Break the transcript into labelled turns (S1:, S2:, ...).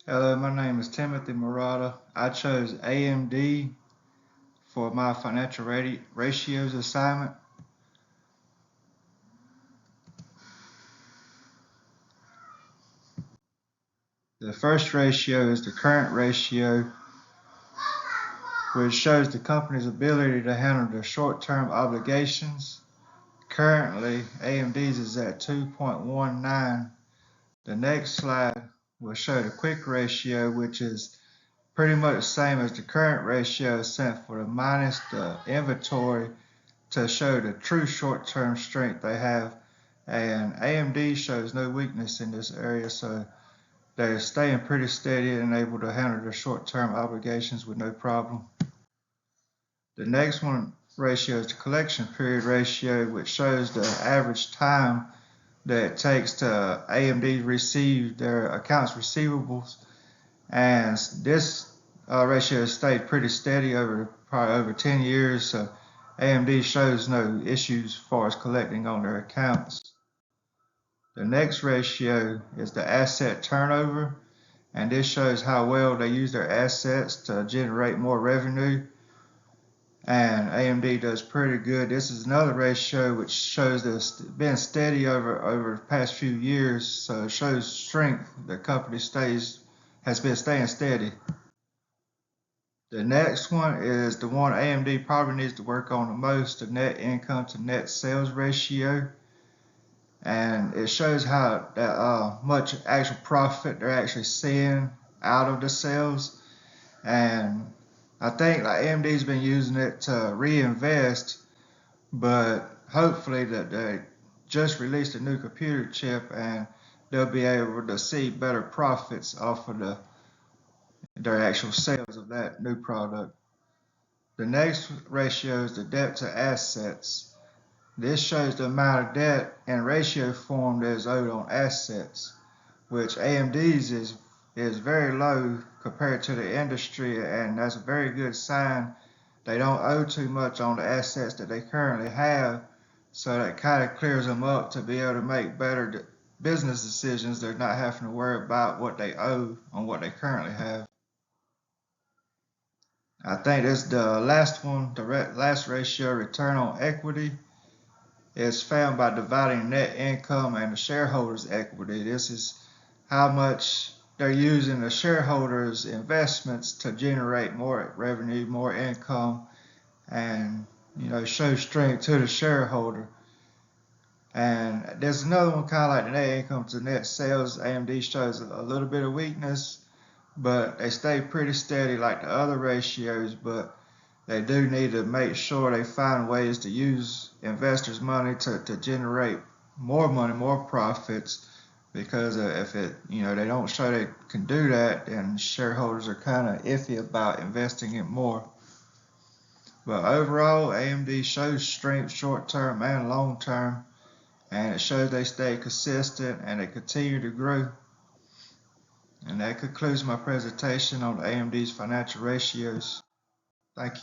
S1: Hello, my name is Timothy Murata. I chose AMD for my financial ratios assignment. The first ratio is the current ratio, which shows the company's ability to handle their short-term obligations. Currently, AMD's is at 2.19. The next slide will show the quick ratio, which is pretty much the same as the current ratio, except for the minus the inventory to show the true short-term strength they have. And AMD shows no weakness in this area, so they're staying pretty steady and able to handle their short-term obligations with no problem. The next one ratio is the collection period ratio, which shows the average time that it takes to AMD receive their accounts receivables, and this ratio has stayed pretty steady over probably over 10 years, so AMD shows no issues as far as collecting on their accounts. The next ratio is the asset turnover, and this shows how well they use their assets to generate more revenue, and AMD does pretty good. This is another ratio which shows that it's been steady over the past few years, so it shows strength. The company has been staying steady. The next one is the one AMD probably needs to work on the most, the net income to net sales ratio. And it shows how much actual profit they're actually seeing out of the sales. And I think like AMD's been using it to reinvest, but hopefully that they just released a new computer chip and they'll be able to see better profits off of their actual sales of that new product. The next ratio is the debt to assets. This shows the amount of debt in ratio form that is owed on assets, which AMD's is very low compared to the industry, and that's a very good sign. They don't owe too much on the assets that they currently have, so that kind of clears them up to be able to make better business decisions. They're not having to worry about what they owe on what they currently have. I think this is the last one, the last ratio, return on equity. Is found by dividing net income and the shareholders' equity. This is how much they're using the shareholders' investments to generate more revenue, more income, and show strength to the shareholder. And there's another one kind of like the net income to net sales. AMD shows a little bit of weakness, but they stay pretty steady like the other ratios. But they do need to make sure they find ways to use investors' money to generate more money, more profits, because if they don't show they can do that, then shareholders are kind of iffy about investing in more. But overall, AMD shows strength short term and long term, and it shows they stay consistent and they continue to grow. And that concludes my presentation on AMD's financial ratios. Thank you.